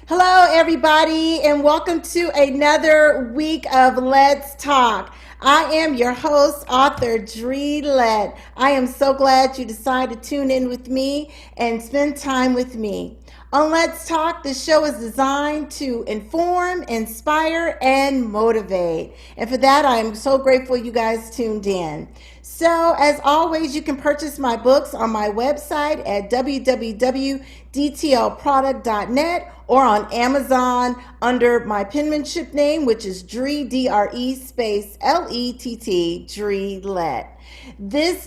Hello, everybody, and welcome to another week of Let's Talk. I am your host, author Dre Lett. I am so glad you decided to tune in with me and spend time with me. On Let's Talk, the show is designed to inform, inspire, and motivate. And for that, I am so grateful you guys tuned in. So, as always, you can purchase my books on my website at www.dtlproduct.net or on Amazon under my penmanship name, which is Dre, D-R-E space L-E-T-T, Dre Lett.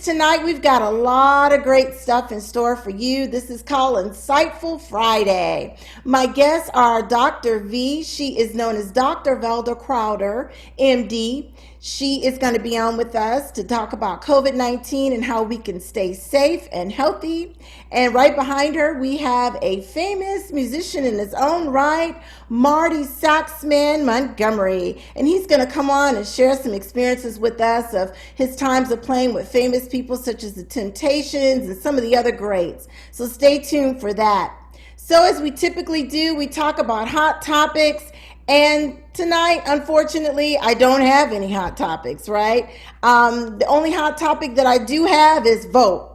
Tonight, we've got a lot of great stuff in store for you. This is called Insightful Friday. My guests are Dr. V. She is known as Dr. Valda Crowder, MD. She is going to be on with us to talk about COVID-19 and how we can stay safe and healthy. And right behind her, we have a famous musician in his own right, Marty Saxman Montgomery. And he's going to come on and share some experiences with us of his times of playing with famous people such as the Temptations and some of the other greats. So stay tuned for that. So as we typically do, we talk about hot topics. And tonight, unfortunately, I don't have any hot topics, right? The only hot topic that I do have is vote.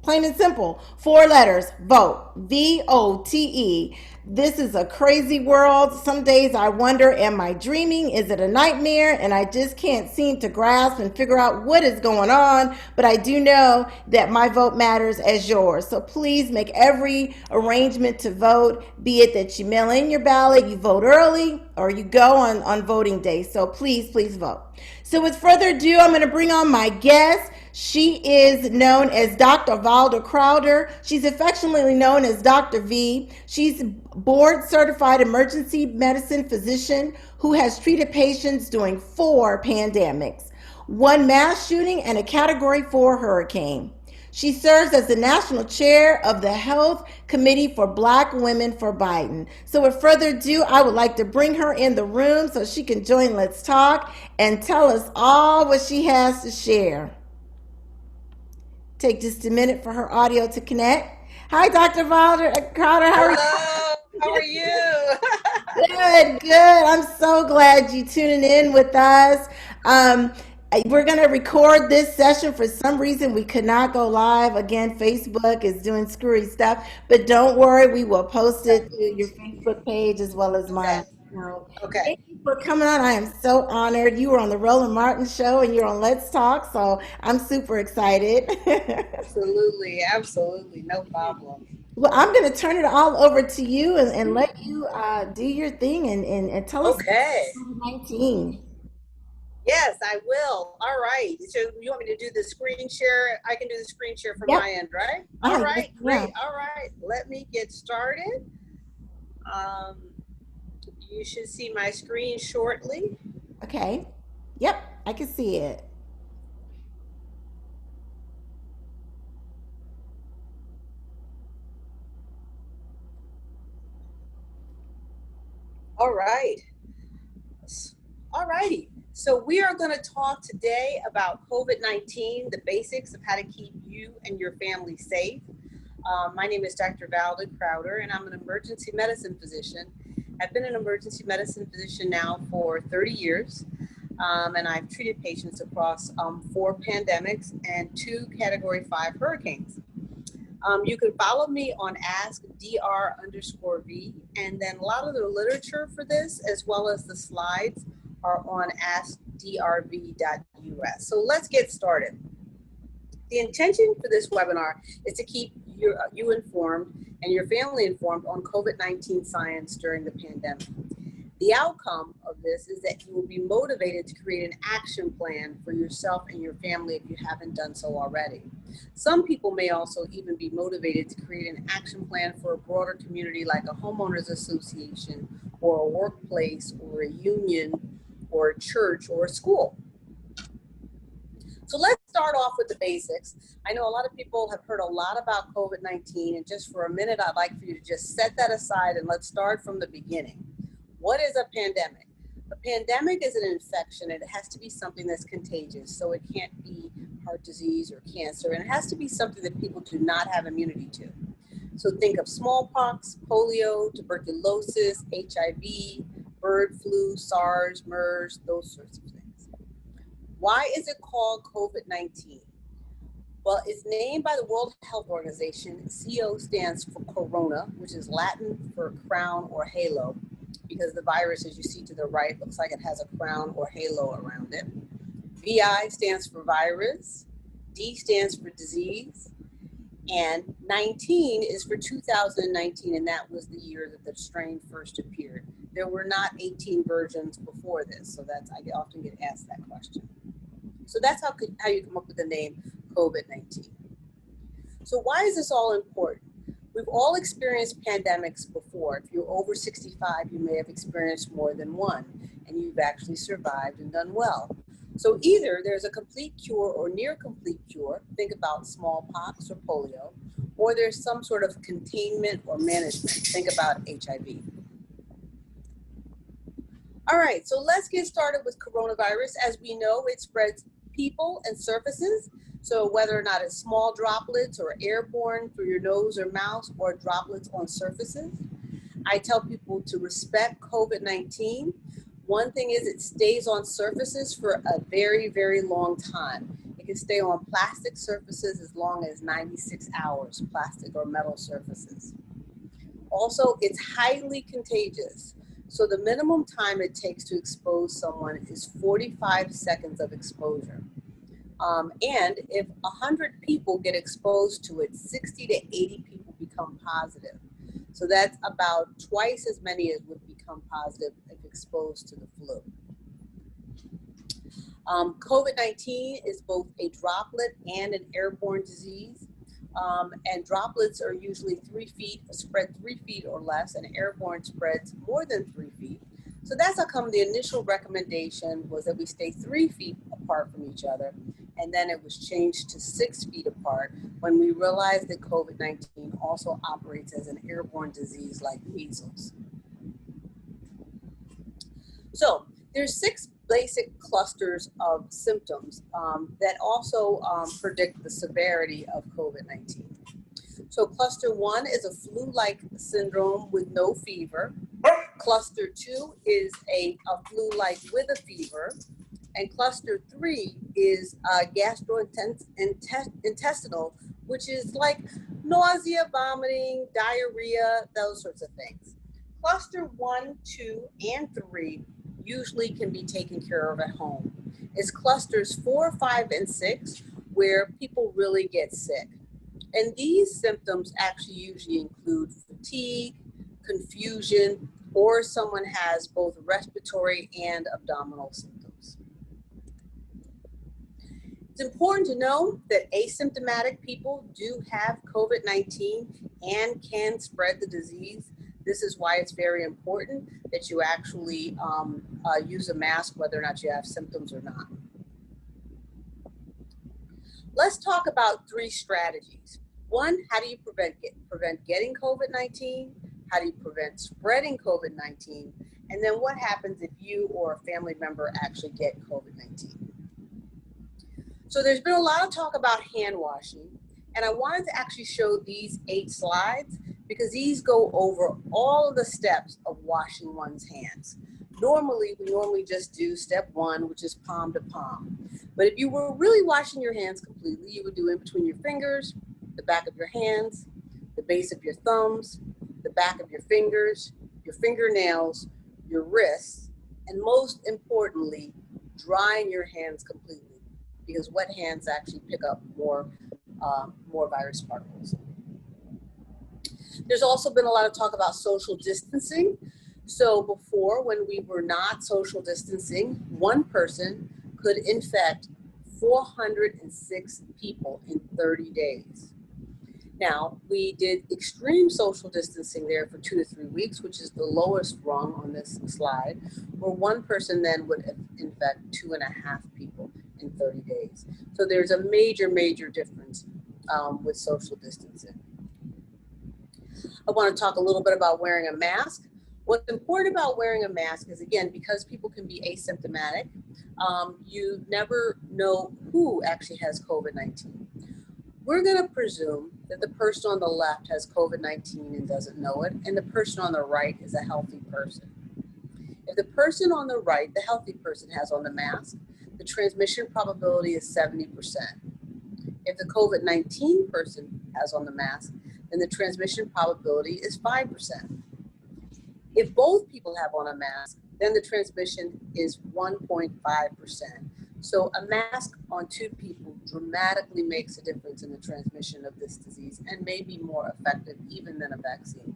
Plain and simple. 4 letters, vote. V-O-T-E. This is a crazy world. Some days I wonder, am I dreaming? Is it a nightmare? And I just can't seem to grasp and figure out what is going on. But I do know that my vote matters as yours. So please make every arrangement to vote, be it that you mail in your ballot, you vote early, or you go on voting day. So please vote. So with further ado, I'm going to bring on my guest. She is known as Dr. Valda Crowder. She's affectionately known as Dr. V. She's a board certified emergency medicine physician who has treated patients during 4 pandemics, 1 mass shooting, and a Category 4 hurricane. She serves as the national chair of the Health Committee for Black Women for Biden. So with further ado, I would like to bring her in the room so she can join Let's Talk and tell us all what she has to share. Take just a minute for her audio to connect. Hi, Dr. Valda Crowder. How are you? Hello. How are you? Good. I'm so glad you tuning in with us. We're going to record this session. For some reason, we could not go live. Again, Facebook is doing screwy stuff. But don't worry, we will post it to your Facebook page as well as mine. Okay. for coming on. I am so honored. You were on the Roland Martin show and you're on Let's Talk, so I'm super excited. Absolutely, absolutely, no problem. Well, I'm going to turn it all over to you and let you do your thing and tell us Okay. about COVID-19. Yes, I will. All right. So you want me to do the screen share? I can do the screen share from Yep. my end, right? All Yes, right, great. ma'am. All right, let me get started. Um, you should see my screen shortly. Okay. Yep, I can see it. All right. All righty. So we are going to talk today about COVID-19, the basics of how to keep you and your family safe. My name is Dr. Valda Crowder, and I'm an emergency medicine physician. I've been an emergency medicine physician now for 30 years, and I've treated patients across 4 pandemics and 2 Category 5 hurricanes. You can follow me on askdr_v, and then a lot of the literature for this, as well as the slides, are on askdrv.us. So let's get started. The intention for this webinar is to keep you informed and your family informed on COVID-19 science during the pandemic. The outcome of this is that you will be motivated to create an action plan for yourself and your family if you haven't done so already. Some people may also even be motivated to create an action plan for a broader community like a homeowners association or a workplace or a union or a church or a school. So let's start off with the basics. I know a lot of people have heard a lot about COVID-19, and just for a minute, I'd like for you to just set that aside and let's start from the beginning. What is a pandemic? A pandemic is an infection, and it has to be something that's contagious. So it can't be heart disease or cancer, and it has to be something that people do not have immunity to. So think of smallpox, polio, tuberculosis, HIV, bird flu, SARS, MERS, those sorts of things. Why is it called COVID-19? Well, it's named by the World Health Organization. CO stands for corona, which is Latin for crown or halo, because the virus, as you see to the right, looks like it has a crown or halo around it. VI stands for virus. D stands for disease. And 19 is for 2019, and that was the year that the strain first appeared. There were not 18 versions before this, so I often get asked that question. So that's how you come up with the name COVID-19. So why is this all important? We've all experienced pandemics before. If you're over 65, you may have experienced more than one, and you've actually survived and done well. So either there's a complete cure or near complete cure, think about smallpox or polio, or there's some sort of containment or management, think about HIV. All right, so let's get started with coronavirus. As we know, it spreads people and surfaces. So whether or not it's small droplets or airborne through your nose or mouth or droplets on surfaces. I tell people to respect COVID-19. One thing is it stays on surfaces for a very, very long time. It can stay on plastic surfaces as long as 96 hours, plastic or metal surfaces. Also, it's highly contagious. So the minimum time it takes to expose someone is 45 seconds of exposure. And if 100 people get exposed to it, 60 to 80 people become positive. So that's about twice as many as would become positive if exposed to the flu. COVID-19 is both a droplet and an airborne disease. And droplets are usually 3 feet, spread 3 feet or less, and airborne spreads more than 3 feet. So that's how come the initial recommendation was that we stay 3 feet apart from each other. And then it was changed to 6 feet apart when we realized that COVID-19 also operates as an airborne disease like measles. So there's 6 basic clusters of symptoms that also predict the severity of COVID-19. So cluster 1 is a flu-like syndrome with no fever. Cluster 2 is a flu-like with a fever. And cluster 3 is gastrointestinal, which is like nausea, vomiting, diarrhea, those sorts of things. Cluster 1, 2, and 3 usually can be taken care of at home. It's clusters 4, 5, and 6 where people really get sick. And these symptoms actually usually include fatigue, confusion, or someone has both respiratory and abdominal symptoms. It's important to know that asymptomatic people do have COVID-19 and can spread the disease. This is why it's very important that you actually use a mask whether or not you have symptoms or not. Let's talk about 3 strategies. 1, how do you prevent getting COVID-19? How do you prevent spreading COVID-19? And then what happens if you or a family member actually get COVID-19? So there's been a lot of talk about hand washing, and I wanted to actually show these 8 slides because these go over all of the steps of washing one's hands. We normally just do step 1, which is palm to palm. But if you were really washing your hands completely, you would do in between your fingers, the back of your hands, the base of your thumbs, the back of your fingers, your fingernails, your wrists, and most importantly, drying your hands completely, because wet hands actually pick up more virus particles. There's also been a lot of talk about social distancing. So before, when we were not social distancing, one person could infect 406 people in 30 days. Now, we did extreme social distancing there for 2 to 3 weeks, which is the lowest rung on this slide, where one person then would infect 2.5 people in 30 days. So there's a major, major difference with social distancing. I want to talk a little bit about wearing a mask. What's important about wearing a mask is, again, because people can be asymptomatic, you never know who actually has COVID-19. We're going to presume that the person on the left has COVID-19 and doesn't know it, and the person on the right is a healthy person. If the person on the right, the healthy person, has on the mask, the transmission probability is 70%. If the COVID-19 person has on the mask, then the transmission probability is 5%. If both people have on a mask, then the transmission is 1.5%. So a mask on 2 people dramatically makes a difference in the transmission of this disease and may be more effective even than a vaccine.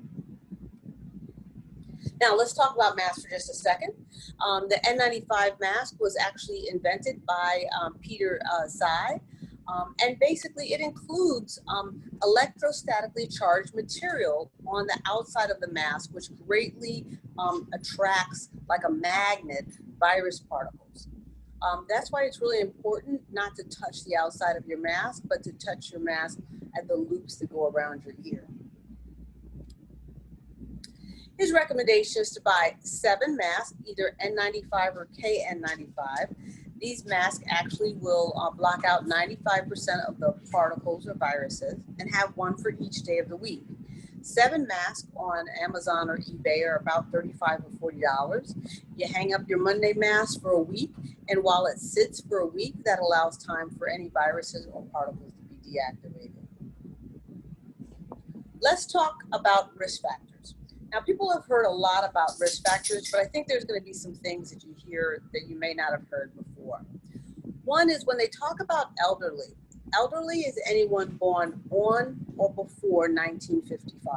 Now let's talk about masks for just a second. The N95 mask was actually invented by Peter Tsai. And basically it includes electrostatically charged material on the outside of the mask, which greatly attracts, like a magnet, virus particles. That's why it's really important not to touch the outside of your mask, but to touch your mask at the loops that go around your ear. His recommendation is to buy 7 masks, either N95 or KN95. These masks actually will block out 95% of the particles or viruses and have one for each day of the week. 7 masks on Amazon or eBay are about $35 or $40. You hang up your Monday mask for a week, and while it sits for a week, that allows time for any viruses or particles to be deactivated. Let's talk about risk factors. Now, people have heard a lot about risk factors, but I think there's going to be some things that you hear that you may not have heard before. One is when they talk about elderly. Elderly is anyone born on or before 1955.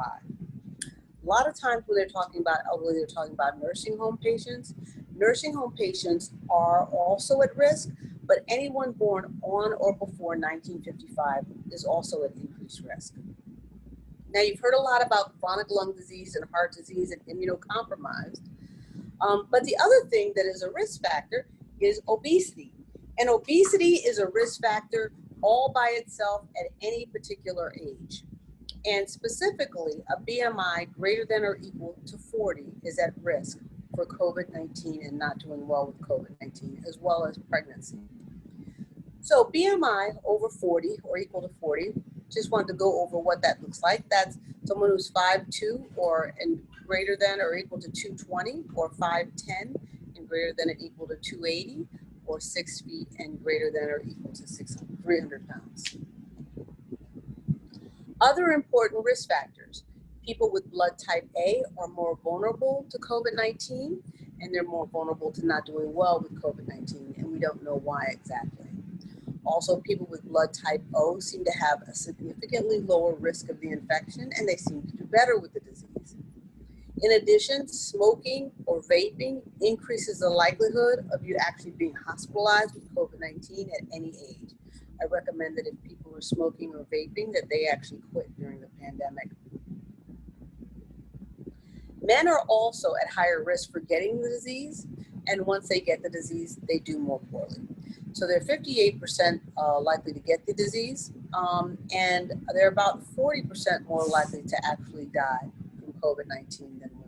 A lot of times when they're talking about elderly, they're talking about nursing home patients. Nursing home patients are also at risk, but anyone born on or before 1955 is also at increased risk. Now, you've heard a lot about chronic lung disease and heart disease and immunocompromised. But the other thing that is a risk factor is obesity. And obesity is a risk factor all by itself at any particular age. And specifically, a BMI greater than or equal to 40 is at risk for COVID-19 and not doing well with COVID-19, as well as pregnancy. So BMI over 40 or equal to 40, just wanted to go over what that looks like. That's someone who's 5'2" and greater than or equal to 220, or 5'10" and greater than or equal to 280, or 6 feet and greater than or equal to 300 pounds. Other important risk factors. People with blood type A are more vulnerable to COVID-19, and they're more vulnerable to not doing well with COVID-19, and we don't know why exactly. Also, people with blood type O seem to have a significantly lower risk of the infection, and they seem to do better with the disease. In addition, smoking or vaping increases the likelihood of you actually being hospitalized with COVID-19 at any age. I recommend that if people are smoking or vaping, that they actually quit during the pandemic. Men are also at higher risk for getting the disease, and once they get the disease, they do more poorly. So they're 58% likely to get the disease, and they're about 40% more likely to actually die from COVID-19 than women.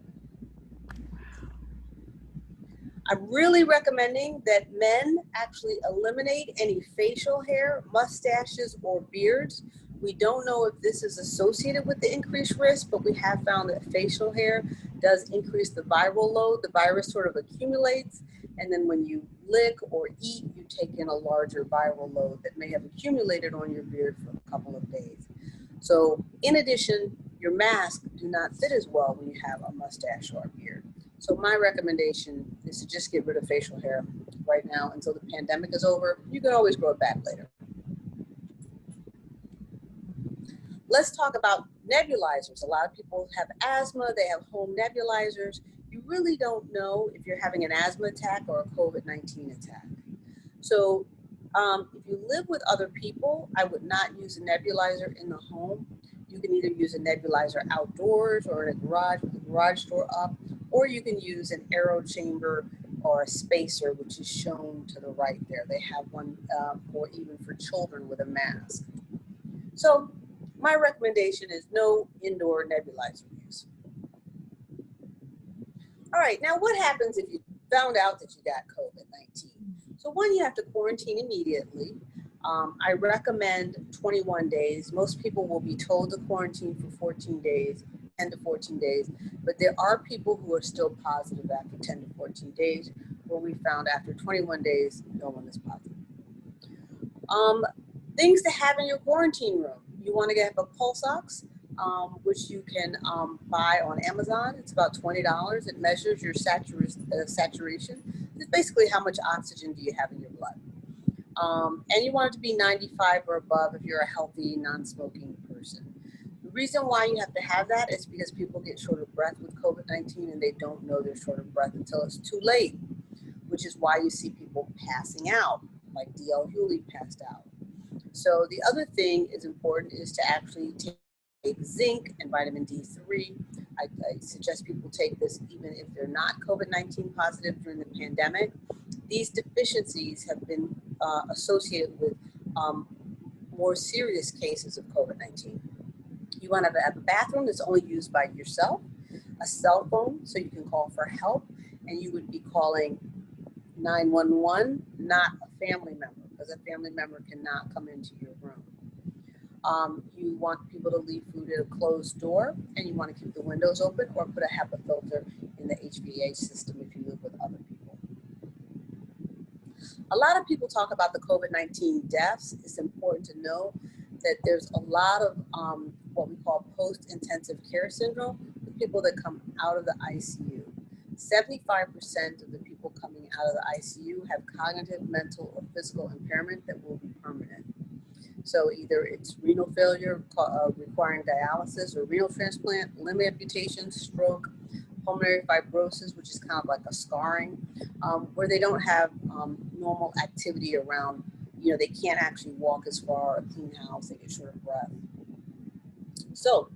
I'm really recommending that men actually eliminate any facial hair, mustaches, or beards. We don't know if this is associated with the increased risk, but we have found that facial hair does increase the viral load. The virus sort of accumulates, and then when you lick or eat, you take in a larger viral load that may have accumulated on your beard for a couple of days. So in addition, your masks do not fit as well when you have a mustache or a beard. So my recommendation is to just get rid of facial hair right now until the pandemic is over. You can always grow it back later. Let's talk about nebulizers. A lot of people have asthma, they have home nebulizers. You really don't know if you're having an asthma attack or a COVID-19 attack. So if you live with other people, I would not use a nebulizer in the home. You can either use a nebulizer outdoors or in a garage with the garage door up, or you can use an aero chamber or a spacer, which is shown to the right there. They have one even for children with a mask. So my recommendation is no indoor nebulizer use. All right, now what happens if you found out that you got COVID-19? So one, you have to quarantine immediately. I recommend 21 days. Most people will be told to quarantine for 14 days, 10 to 14 days, but there are people who are still positive after 10 to 14 days, where we found after 21 days, no one is positive. Things to have in your quarantine room. You want to have a pulse ox, which you can buy on Amazon. It's about $20. It measures your saturation. It's basically how much oxygen do you have in your blood. And you want it to be 95 or above if you're a healthy, non-smoking person. The reason why you have to have that is because people get short of breath with COVID-19 and they don't know they're short of breath until it's too late, which is why you see people passing out, like D.L. Hewley passed out. So the other thing is important is to actually take zinc and vitamin D3. I suggest people take this even if they're not COVID-19 positive during the pandemic. These deficiencies have been associated with more serious cases of COVID-19. You want to have a bathroom that's only used by yourself, a cell phone so you can call for help, and you would be calling 911, not a family member, because a family member cannot come into your room. You want people to leave food at a closed door, and you want to keep the windows open or put a HEPA filter in the HVAC system if you live with other people. A lot of people talk about the COVID-19 deaths. It's important to know that there's a lot of what we call post-intensive care syndrome with people that come out of the ICU. 75% of the people coming out of the ICU have cognitive, mental, or physical impairment that will be permanent. So either it's renal failure requiring dialysis or renal transplant, limb amputation, stroke, pulmonary fibrosis, which is kind of like a scarring, where they don't have normal activity around, they can't actually walk as far or clean house, they get short of breath. So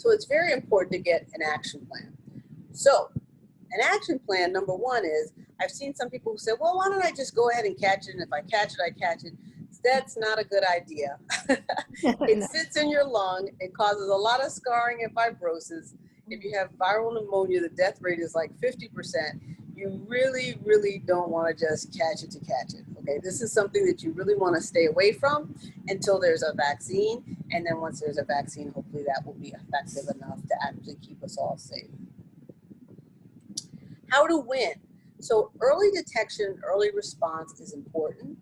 it's very important to get an action plan. So an action plan, number one is, I've seen some people who say, well, why don't I just go ahead and catch it, and if I catch it, I catch it. That's not a good idea. It sits in your lung, it causes a lot of scarring and fibrosis. If you have viral pneumonia, the death rate is like 50%. You really, really don't want to just catch it to catch it, okay? This is something that you really want to stay away from until there's a vaccine, and then once there's a vaccine, hopefully that will be effective enough to actually keep us all safe. How to win. So early detection, early response is important.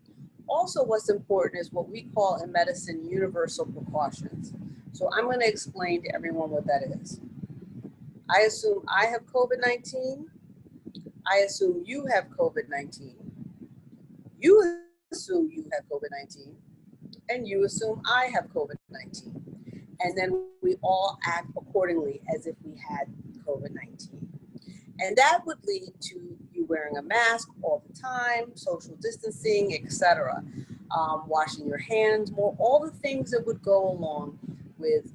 Also, what's important is what we call in medicine universal precautions. So I'm going to explain to everyone what that is. I assume I have COVID-19. I assume you have COVID-19. You assume you have COVID-19. And you assume I have COVID-19. And then we all act accordingly as if we had COVID-19. And that would lead to you wearing a mask all the time, social distancing, etc. Washing your hands more, all the things that would go along with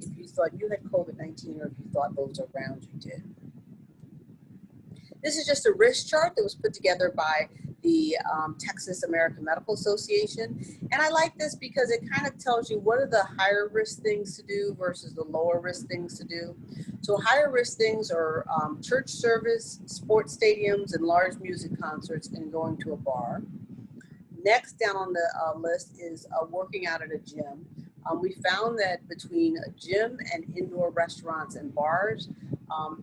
if you thought you had COVID-19 or if you thought those around you did. This is just a risk chart that was put together by the Texas American Medical Association. And I like this because it kind of tells you what are the higher risk things to do versus the lower risk things to do. So higher risk things are church service, sports stadiums, and large music concerts, and going to a bar. Next down on the list is working out at a gym. We found that between a gym and indoor restaurants and bars,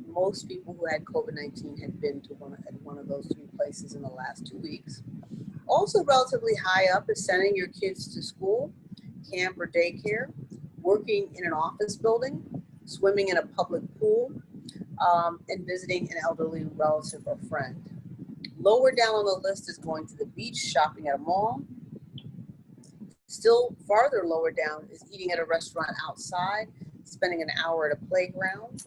most people who had COVID-19 had been to one of those three places in the last 2 weeks. Also relatively high up is sending your kids to school, camp or daycare, working in an office building, swimming in a public pool, and visiting an elderly relative or friend. Lower down on the list is going to the beach, shopping at a mall. Still farther lower down is eating at a restaurant outside, spending an hour at a playground.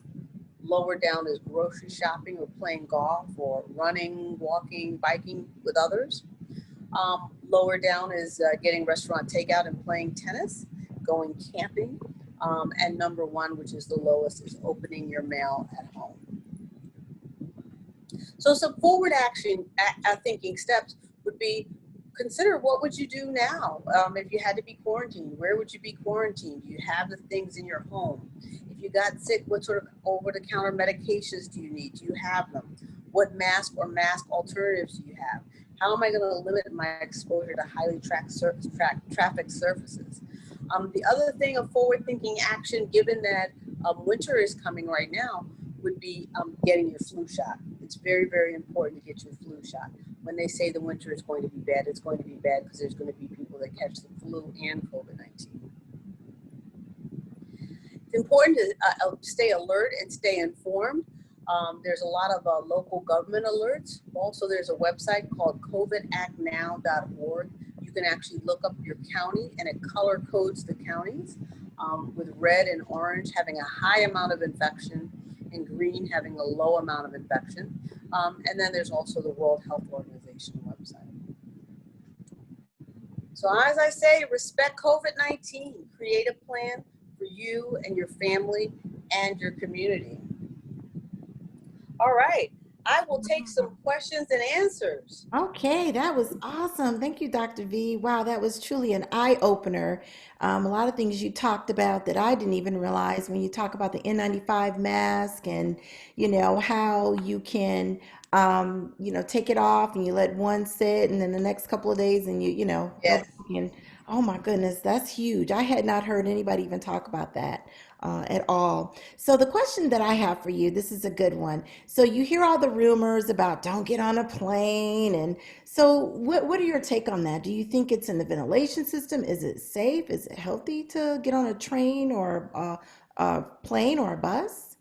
Lower down is grocery shopping or playing golf or running, walking, biking with others. Lower down is getting restaurant takeout and playing tennis, going camping. And number one, which is the lowest, is opening your mail at home. So some forward action thinking steps would be consider what would you do now if you had to be quarantined? Where would you be quarantined? Do you have the things in your home? If you got sick, what sort of over-the-counter medications do you need? Do you have them? What mask or mask alternatives do you have? How am I going to limit my exposure to highly trafficked surfaces? The other thing of forward-thinking action, given that winter is coming right now, would be getting your flu shot. It's very, very important to get your flu shot. When they say the winter is going to be bad, it's going to be bad because there's going to be people that catch the flu and COVID-19. It's important to stay alert and stay informed. There's a lot of local government alerts. Also, there's a website called covidactnow.org. You can actually look up your county and it color codes the counties with red and orange having a high amount of infection and green having a low amount of infection. And then there's also the World Health Organization website. So as I say, respect COVID-19, create a plan for you and your family and your community. All right, I will take some questions and answers. Okay, that was awesome. Thank you, Dr. V. Wow, that was truly an eye opener. A lot of things you talked about that I didn't even realize when you talk about the N95 mask and, how you can, take it off and you let one sit and then the next couple of days and go Yes. back and, oh my goodness, that's huge. I had not heard anybody even talk about that at all. So the question that I have for you, this is a good one. So you hear all the rumors about don't get on a plane. And so what are your take on that? Do you think it's in the ventilation system? Is it safe? Is it healthy to get on a train or a plane or a bus?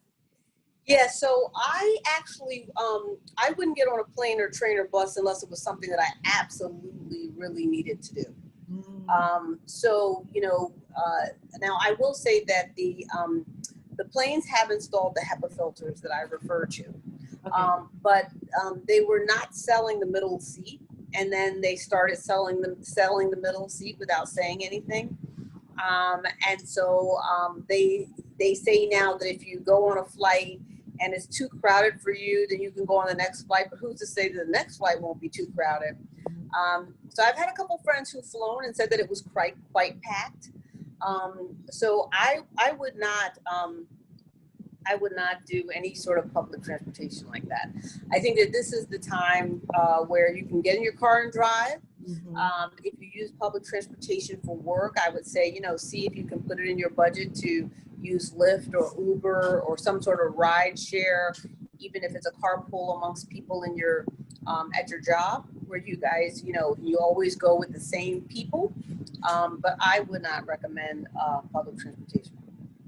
Yeah, so I actually, I wouldn't get on a plane or train or bus unless it was something that I absolutely really needed to do. Now I will say that the planes have installed the HEPA filters that I refer to, Okay. but they were not selling the middle seat, and then they started selling the middle seat without saying anything, and so they say now that if you go on a flight and it's too crowded for you, then you can go on the next flight. But who's to say that the next flight won't be too crowded? So I've had a couple friends who've flown and said that it was quite packed. So I would not do any sort of public transportation like that. I think that this is the time where you can get in your car and drive. If you use public transportation for work, I would say, see if you can put it in your budget to use Lyft or Uber or some sort of ride share, even if it's a carpool amongst people in your at your job, where you guys, you always go with the same people. but I would not recommend public transportation.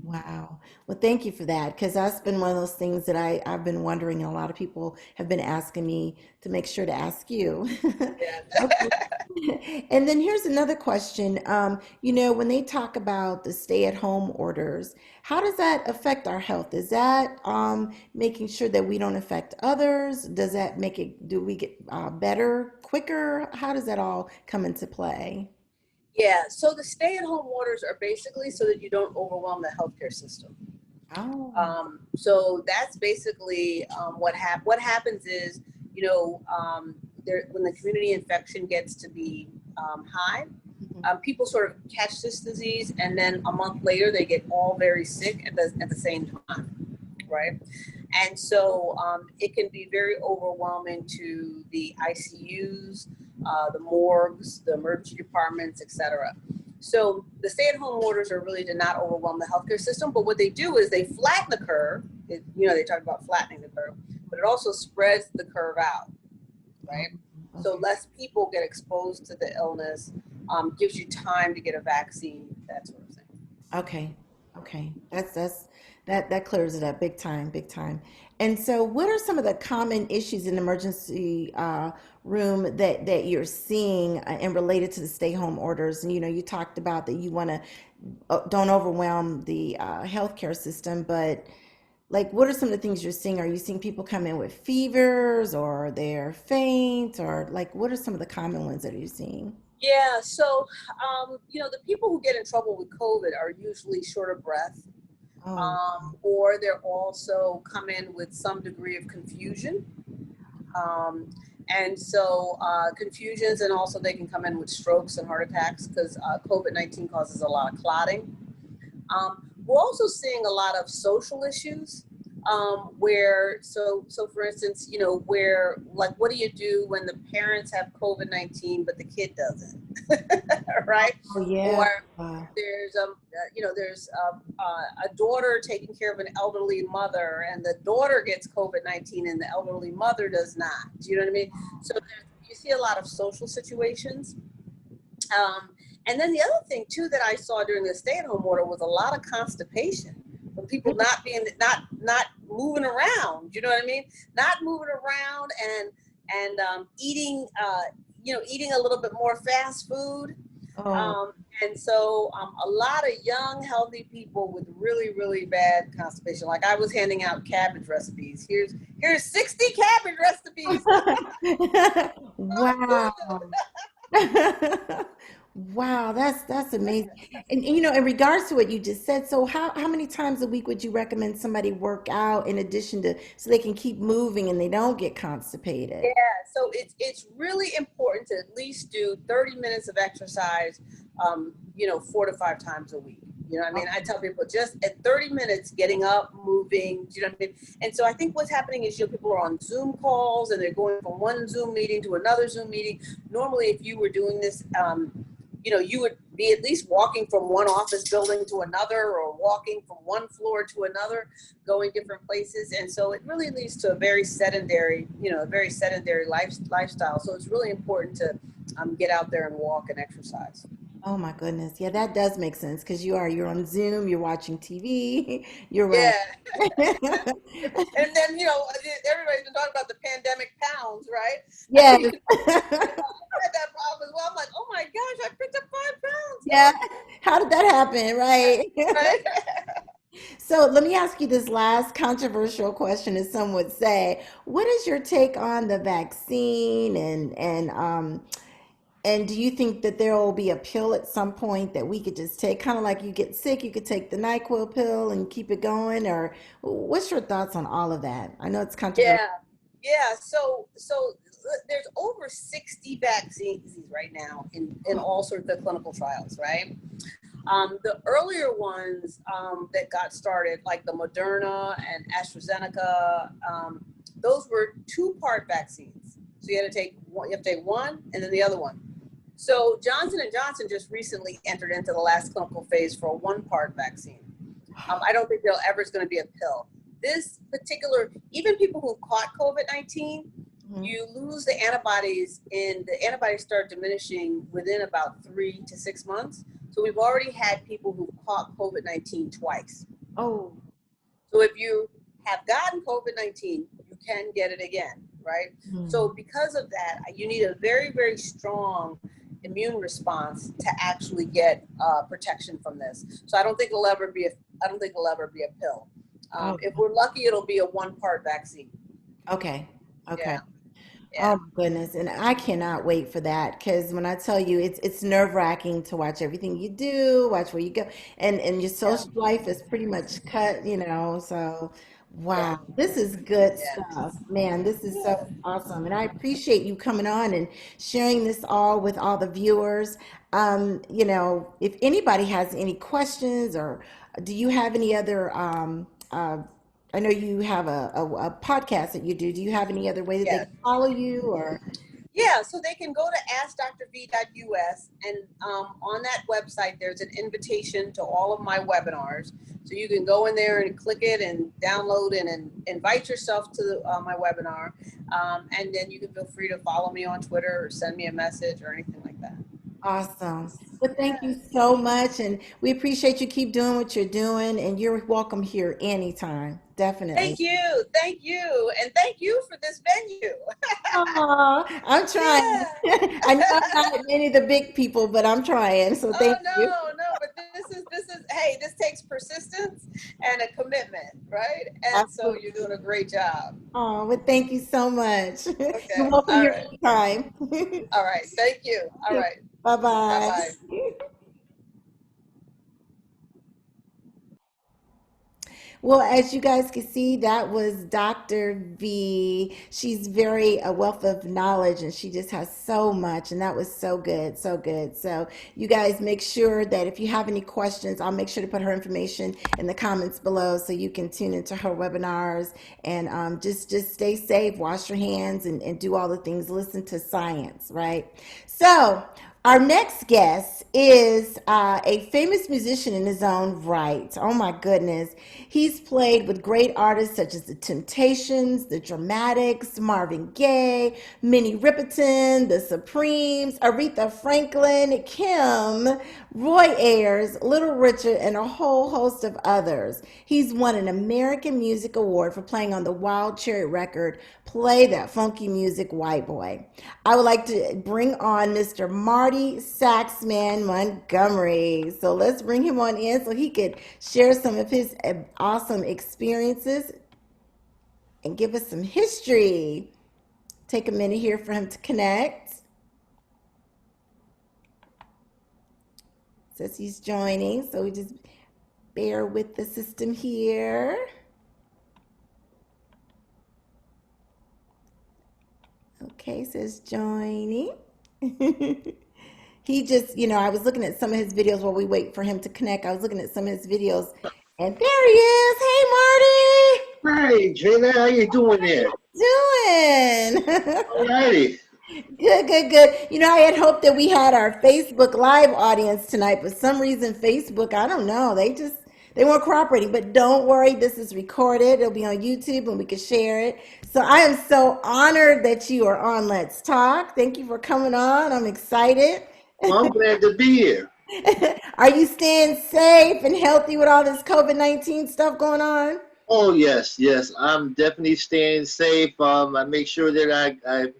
Wow. Well, thank you for that because that's been one of those things that I've been wondering, and a lot of people have been asking me to make sure to ask you. Okay. Yeah. And then here's another question. When they talk about the stay-at-home orders, how does that affect our health? Is that making sure that we don't affect others? Does that make it, do we get better, quicker? How does that all come into play? Yeah, so the stay-at-home orders are basically so that you don't overwhelm the healthcare system. Oh. So that's basically what happens is, when the community infection gets to be high, Mhm. people sort of catch this disease, and then a month later they get all very sick at the same time, right? And so it can be very overwhelming to the ICUs, the morgues, the emergency departments, etc. So the stay-at-home orders are really to not overwhelm the healthcare system. But what they do is they flatten the curve. They talk about flattening the curve, but it also spreads the curve out, Oh, right? So okay. less people get exposed to the illness, gives you time to get a vaccine, that sort of thing. Okay. Okay. That clears it up big time, big time. And so what are some of the common issues in the emergency room that you're seeing and related to the stay home orders? And you talked about that you want to don't overwhelm the healthcare system, but like what are some of the things you're seeing? Are you seeing people come in with fevers or they're faint or like what are some of the common ones that you're seeing? Yeah, so the people who get in trouble with COVID are usually short of breath, Oh, or they're also come in with some degree of confusion. Um, and so confusions, and also they can come in with strokes and heart attacks because COVID-19 causes a lot of clotting. We're also seeing a lot of social issues where, so for instance, where like, what do you do when the parents have COVID-19 but the kid doesn't, right? oh yeah. Or there's a daughter taking care of an elderly mother, and the daughter gets COVID-19 and the elderly mother does not. Do you know what I mean? So you see a lot of social situations. Um, and then the other thing too that I saw during the stay-at-home order was a lot of constipation from people not moving around. You know what I mean? Not moving around and eating a little bit more fast food. Oh. Um, and so a lot of young, healthy people with really, really bad constipation. Like I was handing out cabbage recipes. Here's 60 cabbage recipes. Wow. Wow, that's amazing. And in regards to what you just said, so how many times a week would you recommend somebody work out in addition to so they can keep moving and they don't get constipated? Yeah, so it's really important to at least do 30 minutes of exercise, 4 to 5 times a week. You know what I mean? I tell people just at 30 minutes, getting up, moving, you know what I mean? And so I think what's happening is, people are on Zoom calls and they're going from one Zoom meeting to another Zoom meeting. Normally, if you were doing this, you would be at least walking from one office building to another or walking from one floor to another, going different places. And so it really leads to a very sedentary lifestyle. So it's really important to get out there and walk and exercise. Oh my goodness. Yeah, that does make sense because you're on Zoom, you're watching TV, you're right. Yeah. And then, everybody's been talking about the pandemic pounds, right? Yes. I had that problem as well. I'm like, oh my gosh, I picked up 5 pounds. Yeah. How did that happen? Right. Right? So let me ask you this last controversial question, as some would say. What is your take on the vaccine and do you think that there will be a pill at some point that we could just take, kind of like you get sick, you could take the NyQuil pill and keep it going? Or what's your thoughts on all of that? I know it's controversial. Yeah. Yeah. So there's over 60 vaccines right now in all sorts of clinical trials, right? The earlier ones that got started, like the Moderna and AstraZeneca, those were two-part vaccines. So you have to take one and then the other one. So Johnson and Johnson just recently entered into the last clinical phase for a one-part vaccine. I don't think there ever is going to be a pill. This particular, even people who caught COVID-19, you lose the antibodies, and the antibodies start diminishing within about 3 to 6 months. So we've already had people who've caught COVID-19 twice. Oh. So if you have gotten COVID-19, you can get it again, right? So because of that, you need a very, very strong immune response to actually get protection from this. So I don't think it'll ever be a pill. If we're lucky, it'll be a 1-part vaccine. Okay. Yeah. Oh my goodness. And I cannot wait for that, because when I tell you, it's nerve-wracking to watch everything you do, watch where you go, and your social life is pretty much cut, so wow, this is good stuff. Man, this is so awesome. And I appreciate you coming on and sharing this all with all the viewers. If anybody has any questions, or do you have any other I know you have a podcast that you do. Do you have any other way that they can follow you, or? Yeah, so they can go to askdrv.us, and on that website, there's an invitation to all of my webinars. So you can go in there and click it and download and invite yourself to my webinar. And then you can feel free to follow me on Twitter or send me a message or anything like that. Awesome. Well, thank you so much. And we appreciate you. Keep doing what you're doing. And you're welcome here anytime. Definitely. Thank you. Thank you. And thank you for this venue. I'm trying. Yeah. I know I'm not many of the big people, but I'm trying. So thank you. No, but hey, this takes persistence and a commitment, right? And Absolutely. so you're doing a great job. Oh, well, thank you so much. Okay. You're welcome All here right. anytime. All right. Thank you. All right. Bye-bye. Bye-bye. Well, as you guys can see, that was Dr. V. She's very a wealth of knowledge, and she just has so much, and that was so good, so good. So you guys make sure that if you have any questions, I'll make sure to put her information in the comments below so you can tune into her webinars, and just stay safe, wash your hands, and do all the things. Listen to science, right? So our next guest is a famous musician in his own right. Oh my goodness. He's played with great artists such as The Temptations, The Dramatics, Marvin Gaye, Minnie Riperton, The Supremes, Aretha Franklin, Kim, Roy Ayers, Little Richard, and a whole host of others. He's won an American Music Award for playing on the Wild Cherry record, Play That Funky Music, White Boy. I would like to bring on Mr. Marty Saxman Montgomery. So let's bring him on in so he could share some of his awesome experiences and give us some history. Take a minute here for him to connect. Says he's joining, so we just bear with the system here. Okay, says joining. He just, I was looking at some of his videos while we wait for him to connect. I was looking at some of his videos, and there he is. Hey, Marty. Hey, Jayla, how you doing there? Doing? All righty. Good, good, good. I had hoped that we had our Facebook Live audience tonight, but for some reason, Facebook, I don't know, they weren't cooperating. But don't worry, this is recorded. It'll be on YouTube and we can share it. So I am so honored that you are on Let's Talk. Thank you for coming on. I'm excited. Well, I'm glad to be here. Are you staying safe and healthy with all this COVID-19 stuff going on? Oh, yes. I'm definitely staying safe. I make sure that I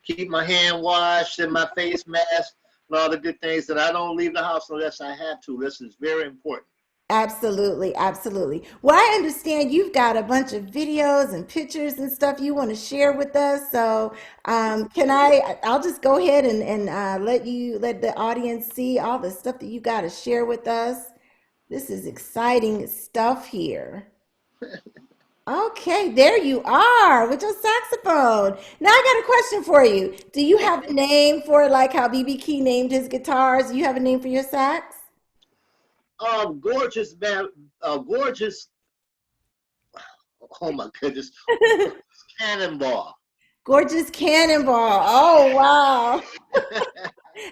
keep my hand washed and my face mask and all the good things, that I don't leave the house unless I have to. This is very important. Absolutely, absolutely. Well, I understand you've got a bunch of videos and pictures and stuff you want to share with us. So I'll just go ahead and let the audience see all the stuff that you got to share with us. This is exciting stuff here. Okay, there you are with your saxophone. Now I got a question for you. Do you have a name for it, like how B.B. King named his guitars? Do you have a name for your sax? Gorgeous, man. Gorgeous. Oh my goodness. Cannonball. Gorgeous Cannonball. Oh, wow.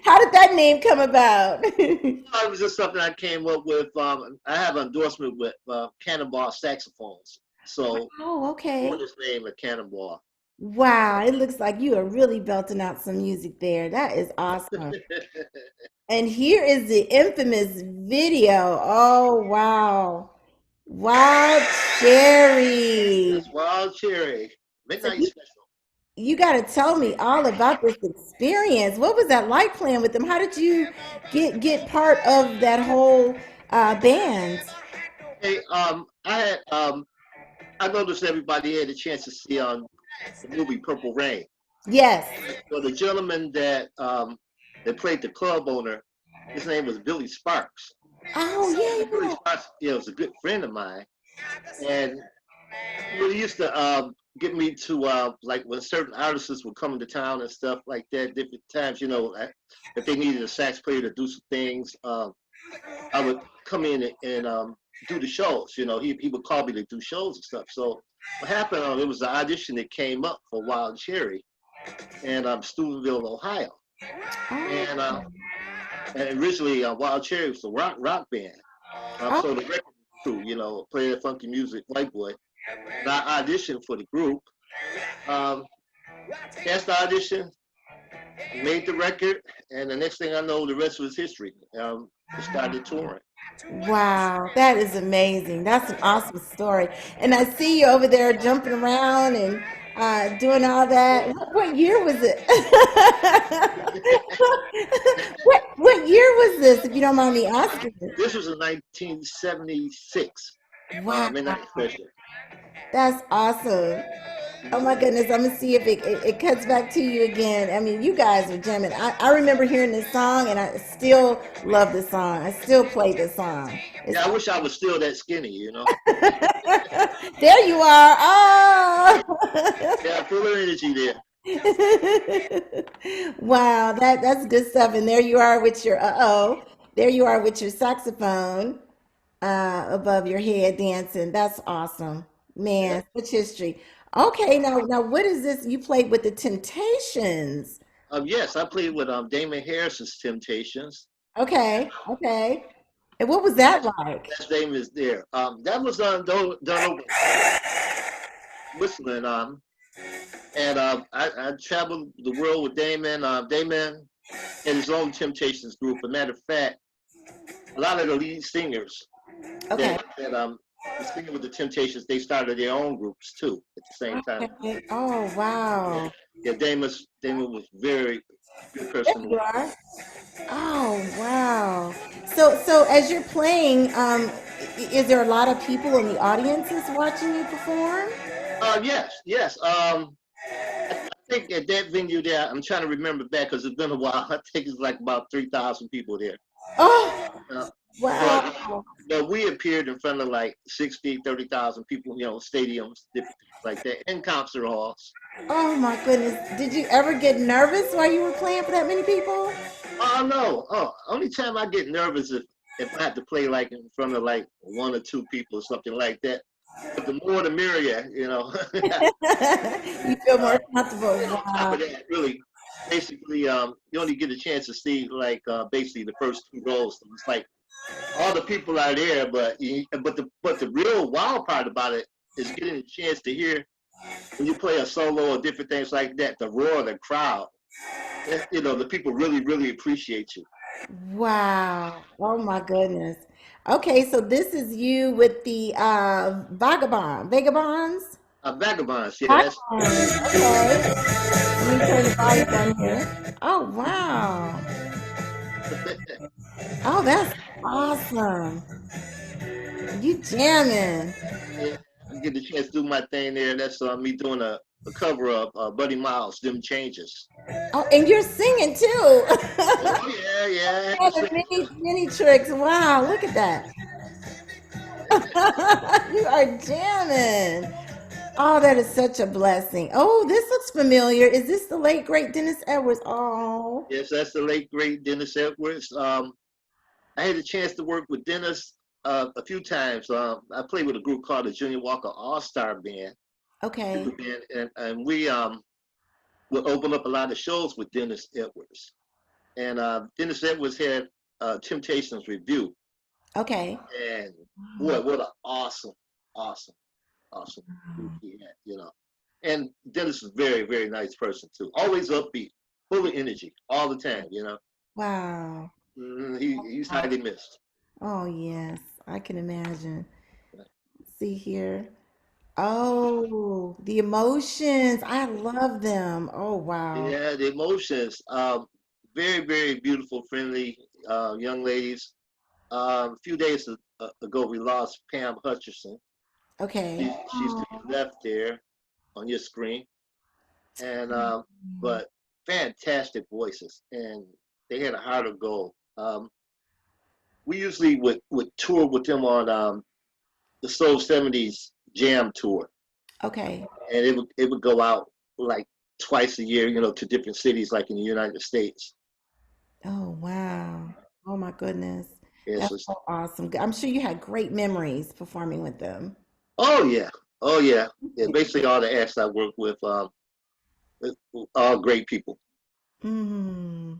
How did that name come about? It was just something I came up with. I have an endorsement with Cannonball saxophones. So, Oh, okay. what is the name of Cannonball? Wow, it looks like you are really belting out some music there. That is awesome. And here is the infamous video. Oh, wow. Wild Cherry. That's Wild Cherry. So Midnight you, Special. you got to tell me all about this experience. What was that like playing with them? How did you get part of that whole band? Hey, I noticed everybody had a chance to see the movie Purple Rain. Yes. So the gentleman that played the club owner, his name was Billy Sparks. Oh, And Billy yeah. Sparks, was a good friend of mine, and he used to get me to like when certain artists would come into town and stuff like that. Different times, if they needed a sax player to do some things, I would come in and do the shows. He would call me to do shows and stuff. So what happened? It was an audition that came up for Wild Cherry in Steubenville, Ohio, and Oh. and originally Wild Cherry was a rock band. Oh. So the record crew, played that funky music, white boy. And I auditioned for the group. Um, Passed the audition, made the record, and the next thing I know, the rest was history. Started touring. Wow, that is amazing. That's an awesome story. And I see you over there jumping around and doing all that. What year was it? What year was this, if you don't mind me asking? This was in 1976. Wow, Midnight Special. that's awesome. Oh my goodness, I'm gonna see if it cuts back to you again. I mean, you guys are jamming. I remember hearing this song and I still love this song. I still play this song. It's Yeah, I wish I was still that skinny. there you are. Oh. Yeah, full of energy there. Wow, that's good stuff. And there you are with your there you are with your saxophone above your head dancing. That's awesome, Yeah. man. Such history. Okay, now what is this? You played with the Temptations. Yes, I played with Damon Harris's Temptations. Okay. And what was that like? That's Damon is there. That was done over whistling. And I traveled the world with Damon. Damon and his own Temptations group. As a matter of fact, a lot of the lead singers Okay. that was singing with the Temptations, they started their own groups too at the same time. Okay. Oh, wow. Yeah, Damon was very good There person. you are. Oh, wow. So as you're playing, is there a lot of people in the audiences watching you perform? Yes. I think at that venue there, I'm trying to remember back because it's been a while. I think it's like about 3,000 people there. Oh, Uh, but wow. we appeared in front of like 60, 30,000 people, stadiums, different things like that, and concert halls. Oh my goodness. Did you ever get nervous while you were playing for that many people? Oh no! Only time I get nervous if I have to play like in front of like one or two people or something like that. But the more the merrier. You feel more comfortable. And on top Wow. of that, really, basically, you only get a chance to see like basically the first two rows. So it's like all the people are there, but the real wild part about it is getting a chance to hear when you play a solo or different things like that, the roar of the crowd. The people really, really appreciate you. Wow. Oh my goodness. Okay, so this is you with the Vagabonds? Vagabonds, yeah, that's Vagabonds. Okay. Let me turn the volume down here. Oh wow. Oh, that's awesome. You jamming. yeah. I get the chance to do my thing there. That's me doing a cover of Buddy Miles, "Them Changes." Oh, and you're singing too. Oh yeah. Oh, the mini tricks. Wow, look at that. You are jamming. Oh, that is such a blessing. Oh, this looks familiar. Is this the late great Dennis Edwards? Oh. Yes, that's the late great Dennis Edwards. I had a chance to work with Dennis a few times. I played with a group called the Junior Walker All Star Band, Okay. and we would open up a lot of shows with Dennis Edwards. And Dennis Edwards had Temptations Review, Okay. and boy, what an awesome group he had. And Dennis is a very, very nice person too. Always upbeat, full of energy all the time. Wow. He's highly missed. Oh, yes, I can imagine. See here. Oh, the emotions. I love them. Oh, wow. Yeah, the emotions. Very, very beautiful, friendly young ladies. A few days ago, we lost Pam Hutcherson. Okay. She's to Oh, the left there on your screen, and mm, but fantastic voices, and they had a heart of gold. We usually would tour with them on the Soul 70s Jam Tour, okay. and it would go out like twice a year, to different cities like in the United States. Oh, wow. Oh, my goodness. Yes. That's so awesome. I'm sure you had great memories performing with them. Oh yeah. Oh yeah. Yeah. Basically, all the acts I work with all great people. Mm.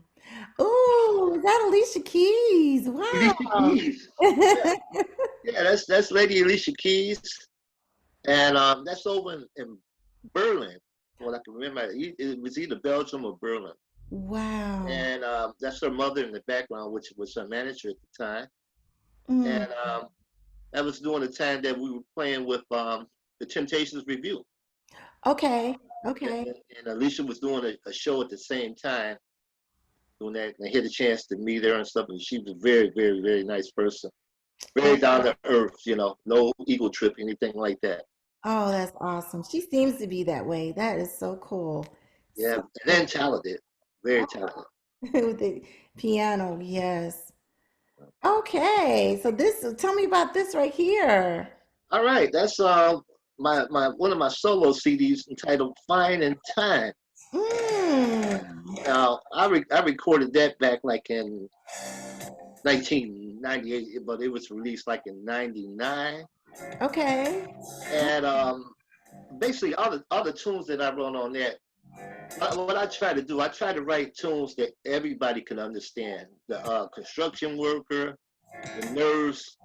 Oh, is that Alicia Keys? Alicia Wow. Keys. Yeah. Yeah. That's Lady Alicia Keys, and that's over in Berlin. Well, I can remember, it was either Belgium or Berlin. Wow. And that's her mother in the background, which was her manager at the time. Mm. And that was during the time that we were playing with the Temptations Review. Okay. And, Okay. and Alicia was doing a show at the same time doing that. And I had a chance to meet her and stuff. And she was a very, very, very nice person. Very Oh, down to earth, no ego trip, anything like that. oh, that's awesome. She seems to be that way. That is so cool. Yeah, So and then cool. talented, very talented. With the piano, yes. Okay, so tell me about this right here. All right, that's my one of my solo CDs entitled "Fine in Time." Mm. Now, I recorded that back like in 1998, but it was released like in '99. Okay. And basically, all the tunes that I wrote on that, what I try to do, I try to write tunes that everybody can understand. The construction worker, the nurse,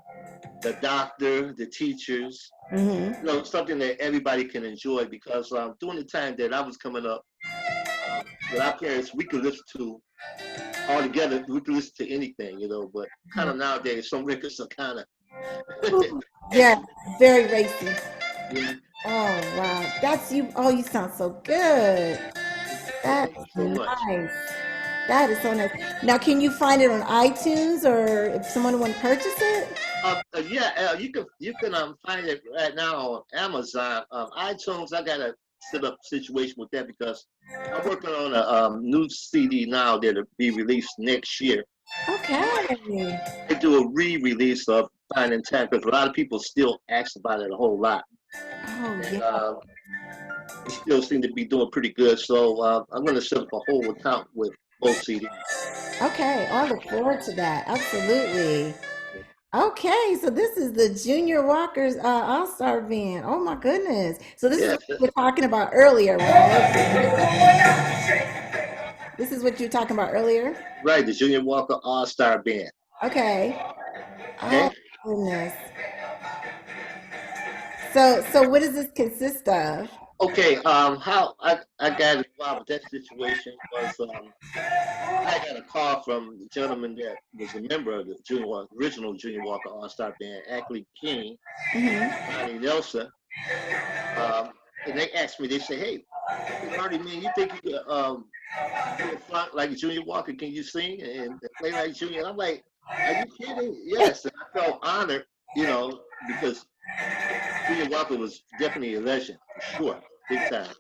the doctor, the teachers. Mm-hmm. Something that everybody can enjoy because during the time that I was coming up, with our parents, we could listen to all together. We could listen to anything, but kind of nowadays, some records are kind of, Yeah, very racy. yeah. Oh, wow. That's you. Oh, you sound so good. Well, That's thank you so much. nice. That is so nice. Now, can you find it on iTunes or if someone want to purchase it? Yeah, you can find it right now on Amazon, iTunes. I got a set up situation with that because I'm working on a new CD now that'll be released next year. Okay. I do a re-release of Finding Time because a lot of people still ask about it a whole lot, Oh, and yeah. they still seem to be doing pretty good. So I'm going to set up a whole account with both CDs. Okay. Oh, I look forward to that. Absolutely. Okay, so this is the Junior Walker's All-Star Band. Oh my goodness. So this is Yes, what we were talking about earlier, right? This is what you were talking about earlier? right. The Junior Walker All Star Band. Okay. Oh Okay. goodness. So what does this consist of? Okay. How I got involved with that situation was I got a call from the gentleman that was a member of the original Junior Walker All Star Band, Ackley King, Hmm. Johnny Nelson, and they asked me. They said, "Hey, Marty, man, you think you could be a front like Junior Walker? Can you sing and play like Junior?" And I'm like, "Are you kidding?" Yes, and I felt honored, because Junior Walker was definitely a legend for sure, big time.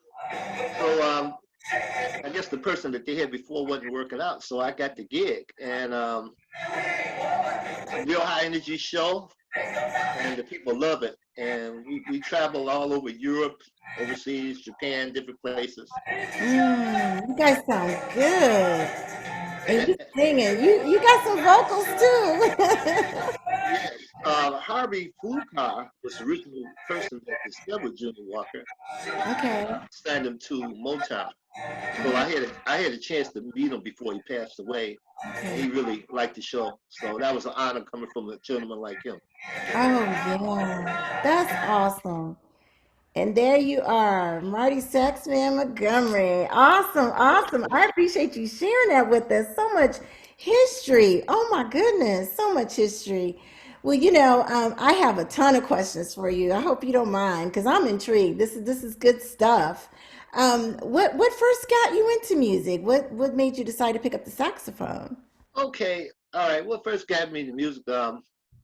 So I guess the person that they had before wasn't working out, so I got the gig, and it's a real high energy show, and the people love it. And we travel all over Europe, overseas, Japan, different places. You guys sound good. And you singing. You got some vocals too. Yes, Harvey Fukar was the original person that discovered Junior Walker, Okay. signed him to Motown. So I had a chance to meet him before he passed away, and Okay. he really liked the show. So that was an honor coming from a gentleman like him. Oh yeah. That's awesome. And there you are, Marty Saxman Montgomery. Awesome, awesome. I appreciate you sharing that with us. So much history. Oh my goodness, so much history. Well, I have a ton of questions for you. I hope you don't mind because I'm intrigued. This is good stuff. What first got you into music? What made you decide to pick up the saxophone? Okay, all right. What first got me into music?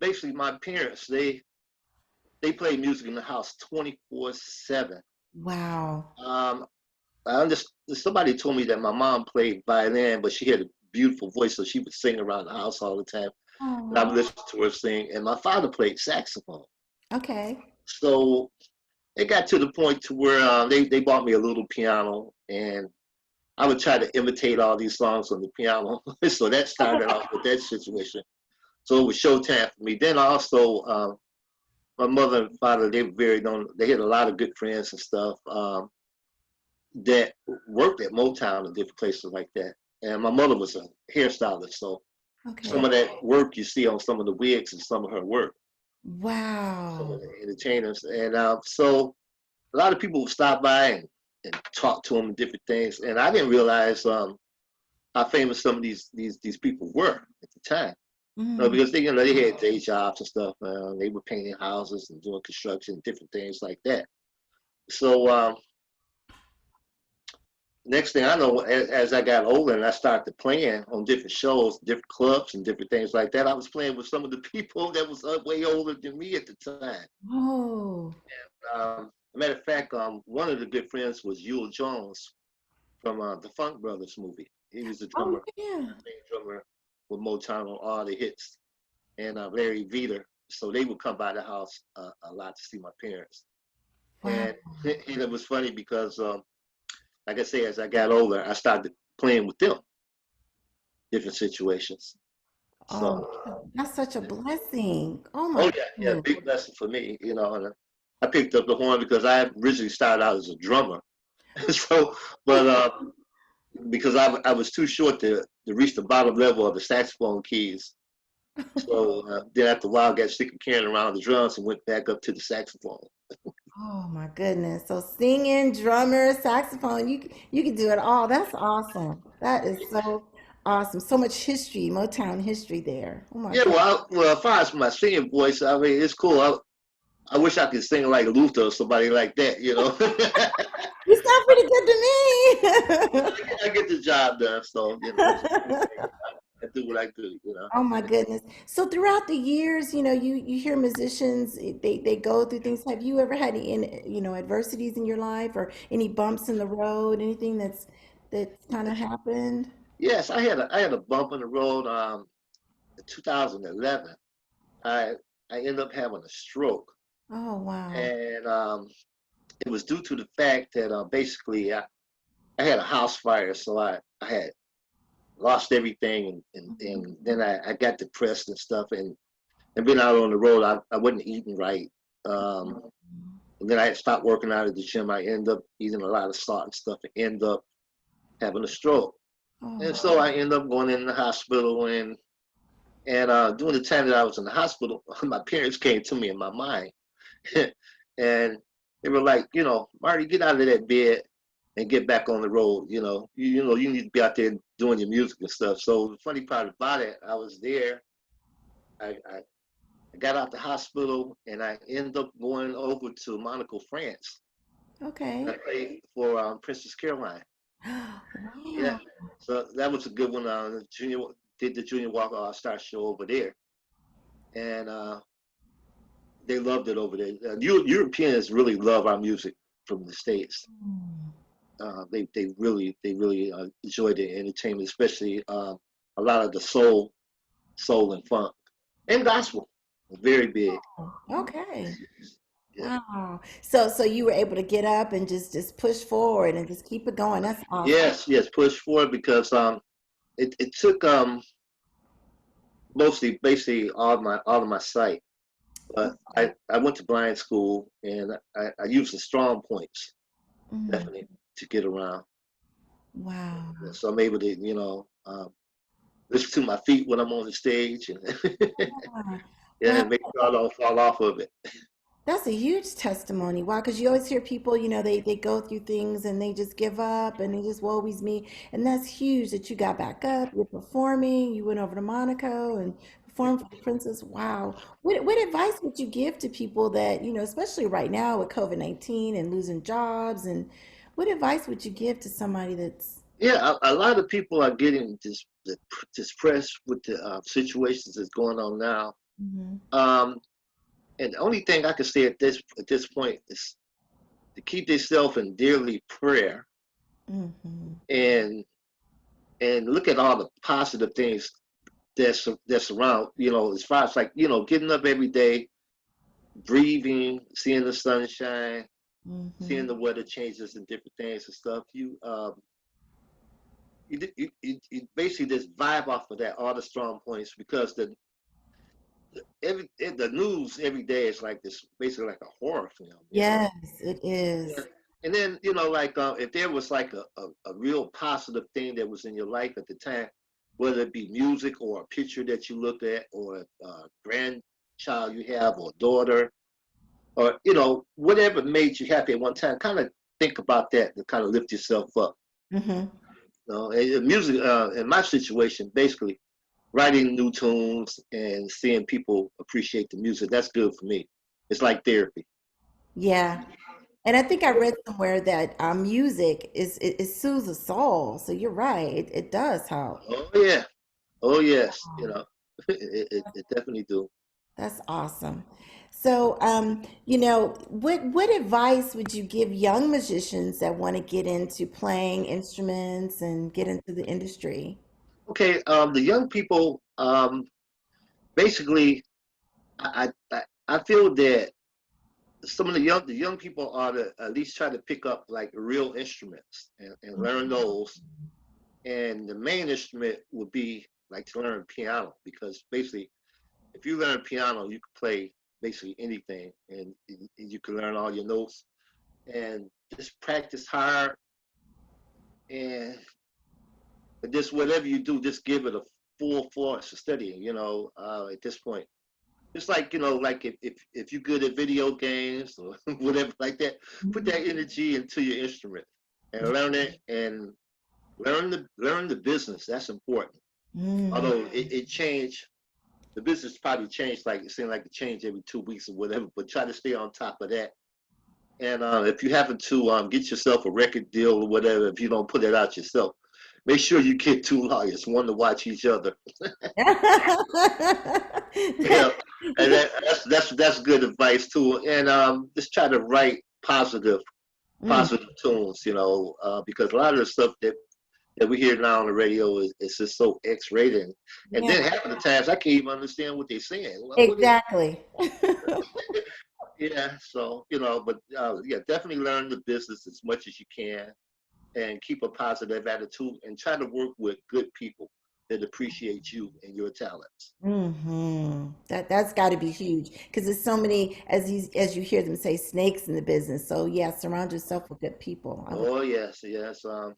Basically, my parents they played music in the house 24/7. Wow. I understand. Somebody told me that my mom played violin, but she had a beautiful voice, so she would sing around the house all the time. And I would Oh, listen to her sing. And my father played saxophone, okay. so it got to the point to where they bought me a little piano, and I would try to imitate all these songs on the piano. So that started off with that situation. So it was showtime for me. Then also, my mother and father, they were very known. They had a lot of good friends and stuff that worked at Motown and different places like that. And my mother was a hairstylist, so some Okay. of that work you see on some of the wigs and some of her work, some of Wow. the entertainers. And so a lot of people would stop by and talk to them and different things. And I didn't realize how famous some of these people were at the time. Mm, Because they had day jobs and stuff. They were painting houses and doing construction, different things like that. So next thing I know, as I got older and I started playing on different shows, different clubs, and different things like that, I was playing with some of the people that was way older than me at the time. oh. Matter of fact, one of the good friends was Yule Jones from the Funk Brothers movie. He was the Oh drummer, yeah. main drummer with Motown on all the hits, and Larry Veeder. So they would come by the house a lot to see my parents. Wow. And it was funny because, like I say, as I got older, I started playing with them, different situations. Oh, So, that's such a blessing. Oh oh my yeah, yeah, goodness. big blessing for me, And I picked up the horn because I originally started out as a drummer. So, but because I was too short to reach the bottom level of the saxophone keys. So then after a while, I got sick of carrying around the drums and went back up to the saxophone. Oh my goodness. So singing, drummer, saxophone, you can do it all. That's awesome. That is so awesome. So much history, Motown history there. Oh my Yeah, God. well, as far as my singing voice, I mean, it's cool. I wish I could sing like Luther or somebody like that. You sound pretty good I get the job done, so to me. I do what I do. Oh my goodness. So throughout the years, you hear musicians, they go through things. Have you ever had any, adversities in your life or any bumps in the road, anything that's kind of happened? Yes, I had a bump in the road. In 2011, I I ended up having a stroke, Oh wow. and it was due to the fact that basically I had a house fire, so I had lost everything, and then I got depressed and stuff, and being out on the road, I wasn't eating right. Um, and then I had stopped working out at the gym. I ended up eating a lot of salt and stuff and end up having a stroke. And Oh, so I ended up going in the hospital, and during the time that I was in the hospital, my parents came to me in my mind, and they were like, Marty, get out of that bed and get back on the road. You need to be out there doing your music and stuff. So the funny part about it, I was there. I got out the hospital and I ended up going over to Monaco, France. And I okay. played for Princess Caroline. Yeah, Wow. so that was a good one. Junior did the Junior Walker All Star show over there, and they loved it over there. Europeans really love our music from the states. They really enjoy the entertainment, especially a lot of the soul and funk and gospel. Very big. Okay. Yeah. Wow. So you were able to get up and just push forward and just keep it going. That's awesome. Yes, push forward because it took mostly basically all of my sight. But I went to blind school and I used the strong points Mm, definitely to get around. wow. So I'm able to, listen to my feet when I'm on the stage and Wow. yeah, Wow. make sure I don't fall off of it. That's a huge testimony. Wow, because you always hear people, they go through things and they just give up and they just woe is me. And that's huge that you got back up, you're performing, you went over to Monaco and performed for the Princess. Wow. What advice would you give to people that, especially right now with COVID-19 and losing jobs, and what advice would you give to somebody that's Yeah, a lot of people are getting depressed with the situations that's going on now. Mhm. Um, and the only thing I can say at this point is to keep themselves in daily prayer Mhm. and look at all the positive things that's around. As far as like getting up every day, breathing, seeing the sunshine, seeing Mhm. the weather changes and different things and stuff. You basically just vibe off of that all the strong points because the news every day is like this basically like a horror film. Yes, it Yeah. is. And then like if there was like a real positive thing that was in your life at the time, whether it be music or a picture that you looked at or a grandchild you have or daughter or whatever made you happy at one time, kind of think about that to kind of lift yourself up. Mhm. And music in my situation, basically writing new tunes and seeing people appreciate the music, that's good for me. It's like therapy. Yeah. And I think I read somewhere that music it soothes the soul. So you're right. It does help. Oh yeah. Oh yes. It definitely do. That's awesome. So, what advice would you give young musicians that want to get into playing instruments and get into the industry? Okay, the young people, basically, I feel that some of the young people ought to at least try to pick up like real instruments and learn those. And the main instrument would be like to learn piano because basically, if you learn piano, you can play basically anything, and you can learn all your notes and just practice hard and just whatever you do, just give it a full force of studying. At this point. It's like like if you're good at video games or whatever like that, put that energy into your instrument and learn it and learn the business. That's important. Mm. Although it changed, the business probably changed. Like it seemed like it changed every 2 weeks or whatever. But try to stay on top of that. And if you happen to get yourself a record deal or whatever, if you don't put it out yourself, make sure you get two lawyers, one to watch each other. Yeah, and that's good advice too. And just try to write Mm. positive tunes. Because a lot of the stuff that we hear now on the radio is just so X-rated, and Yeah, then half of the times I can't even understand what they're saying. What is? exactly. Yeah, so but yeah, definitely learn the business as much as you can, and keep a positive attitude, and try to work with good people that appreciate you and your talents. That's got to be huge because there's so many, as you hear them say, snakes in the business. So yeah, surround yourself with good people. I would. Oh yes, yes. Wow.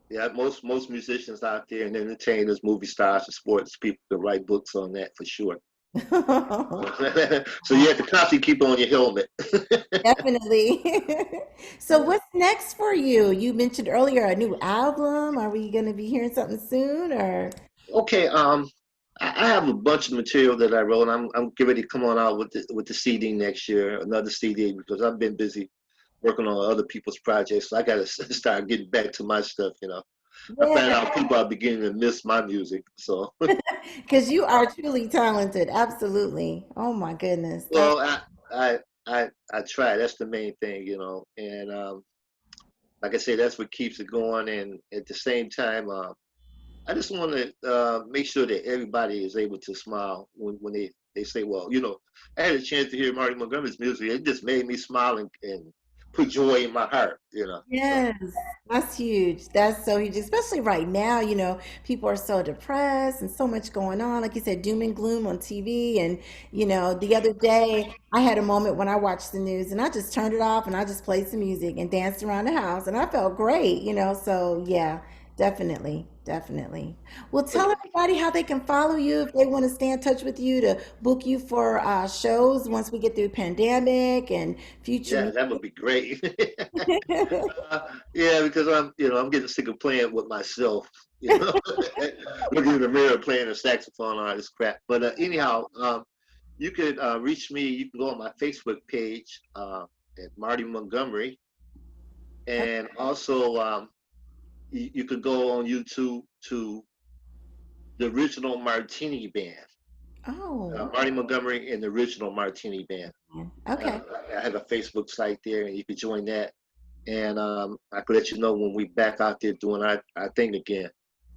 Yeah, most musicians out there and entertainers, movie stars, and sports people can write books on that for sure. So you have to constantly keep on your helmet. Definitely. So what's next for you? You mentioned earlier a new album. Are we going to be hearing something soon or? Okay, I have a bunch of material that I wrote. I'm getting ready to come on out with the CD next year, another CD because I've been busy working on other people's projects. So I got to start getting back to my stuff. I find Yeah, out people are beginning to miss my music. So, because you are truly talented. Absolutely. Oh my goodness. That. well, I I try. That's the main thing. And like I say, that's what keeps it going. And at the same time, I just want to make sure that everybody is able to smile when they say, well, I had a chance to hear Marty Montgomery's music. It just made me smile and put joy in my heart. So, Yes, that's huge. That's so huge, especially right now. People are so depressed and so much going on. Like you said, doom and gloom on TV. And, the other day I had a moment when I watched the news and I just turned it off and I just played some music and danced around the house and I felt great. So yeah, Definitely, definitely. Well, tell Okay. everybody how they can follow you if they want to stay in touch with you to book you for shows once we get through pandemic and future Yeah, music. that would be great. Yeah, because I'm getting sick of playing with myself, looking in the mirror playing the saxophone and all this crap. But anyhow, you could reach me. You can go on my Facebook page at Marty Montgomery, and also you could go on YouTube to the original Martini Band, Oh, Marty Montgomery and the original Martini Band. okay. Okay. I have a Facebook site there, and you could join that. And I could let you know when we back out there doing our thing again.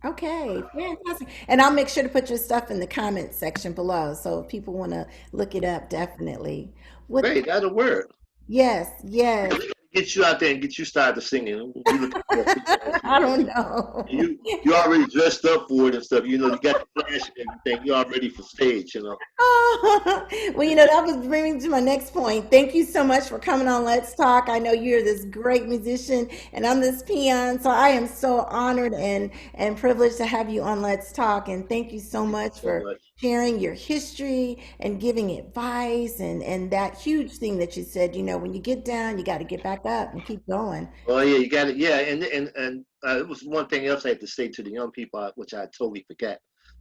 Okay, fantastic. And I'll make sure to put your stuff in the comments section below. So if people want to look it up, definitely. What, Great, that'll work. yes, yes. Get you out there and get you started singing. We looking for a female I singer. don't know. You already dressed up for it and stuff. You got the flash and everything. You're all ready for stage. Oh, well, that was bringing me to my next point. Thank you so much for coming on Let's Talk. I know you're this great musician and I'm this peon, so I am so honored and privileged to have you on Let's Talk. And thank you so Thank you much so for much. sharing your history and giving advice and that huge thing that you said, when you get down, you got to get back up and keep going. Oh yeah, you got it. Yeah, and it was one thing else I had to say to the young people, which I totally forgot.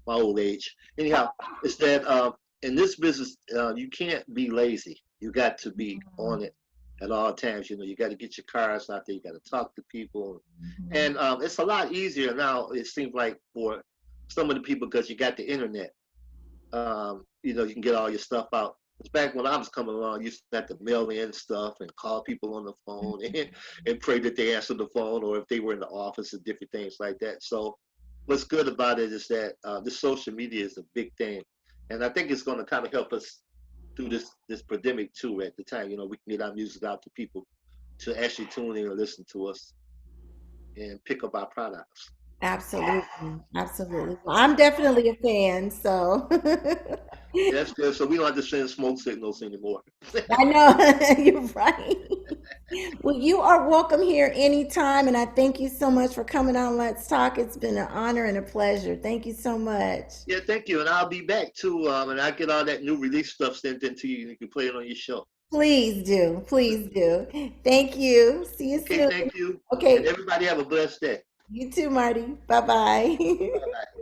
My old age. Anyhow, is that in this business, you can't be lazy. You got to be on it at all times. You got to get your cars out there. You got to talk to people, Mhm. and it's a lot easier now. It seems like for some of the people because you got the internet. You can get all your stuff out. It's back when I was coming along, you used to have to mail in stuff and call people on the phone and pray that they answered the phone or if they were in the office and different things like that. So what's good about it is that this social media is a big thing. And I think it's going to kind of help us through this pandemic too at the time. We can get our music out to people to actually tune in and listen to us and pick up our products. Absolutely. Absolutely. Well, I'm definitely a fan, so That's good. So we don't have to send smoke signals anymore. I know you're right. Well, you are welcome here anytime, and I thank you so much for coming on Let's Talk. It's been an honor and a pleasure. Thank you so much. Yeah, thank you. And I'll be back too. And I'll get all that new release stuff sent into you and you can play it on your show. Please do. Please do. Thank you. See you Okay, soon. thank you. And Okay. everybody have a blessed day. You too, Marty. Bye bye. Bye bye.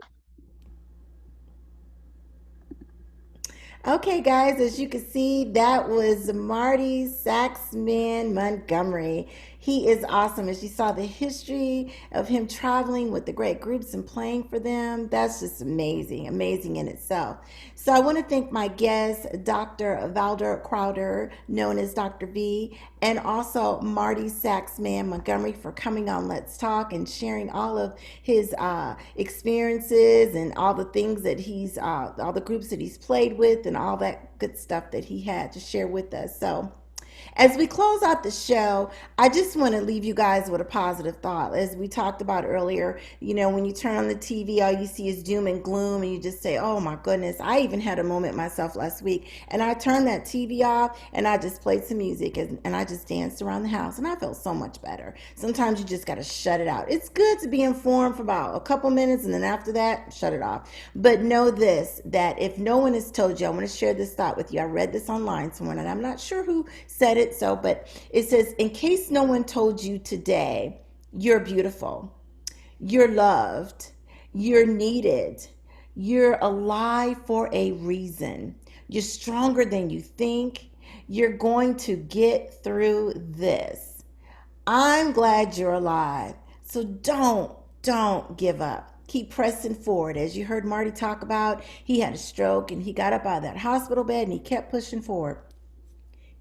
Okay, guys, as you can see, that was Marty Saxman Montgomery. He is awesome. As you saw the history of him traveling with the great groups and playing for them, that's just amazing, amazing in itself. So I want to thank my guest, Dr. Valda Crowder, known as Dr. V, and also Marty Saxman Montgomery for coming on Let's Talk and sharing all of his experiences and all the things that all the groups that he's played with and all that good stuff that he had to share with us. So as we close out the show, I just want to leave you guys with a positive thought. As we talked about earlier, when you turn on the TV, all you see is doom and gloom, and you just say, oh my goodness. I even had a moment myself last week, and I turned that TV off and I just played some music and I just danced around the house, and I felt so much better. Sometimes you just got to shut it out. It's good to be informed for about a couple minutes, and then after that, shut it off. But know this, that if no one has told you, I want to share this thought with you. I read this online somewhere, and I'm not sure who said it, but it says, in case no one told you today, you're beautiful, you're loved, you're needed, you're alive for a reason, you're stronger than you think, you're going to get through this. I'm glad you're alive. So don't give up. Keep pressing forward. As you heard Marty talk about, he had a stroke and he got up out of that hospital bed and he kept pushing forward.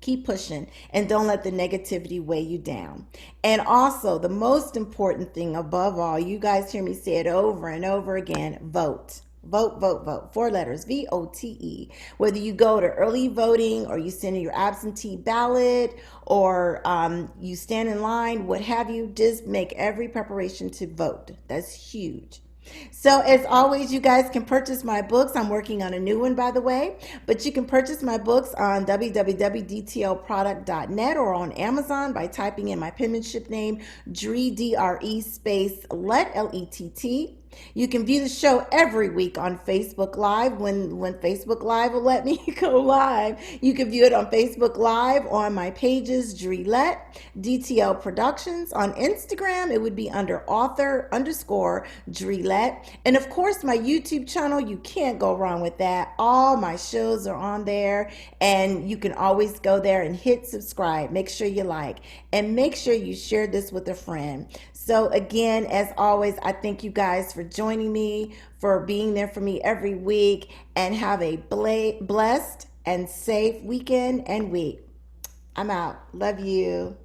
Keep pushing and don't let the negativity weigh you down. And also, the most important thing above all, you guys hear me say it over and over again, vote. Vote, vote, vote. 4 letters, VOTE. Whether you go to early voting or you send in your absentee ballot or you stand in line, what have you, just make every preparation to vote. That's huge. So, as always, you guys can purchase my books. I'm working on a new one, by the way, but you can purchase my books on www.dtlproduct.net or on Amazon by typing in my penmanship name, Dre, D-R-E space Lett, L-E-T-T. You can view the show every week on Facebook Live when Facebook Live will let me go live. You can view it on Facebook Live on my pages, Dre Lett, DTL Productions. On Instagram, it would be under author underscore Dre Lett. And of course, my YouTube channel, you can't go wrong with that. All my shows are on there, and you can always go there and hit subscribe. Make sure you like, and make sure you share this with a friend. So again, as always, I thank you guys for joining me, for being there for me every week, and have a blessed and safe weekend and week. I'm out. Love you.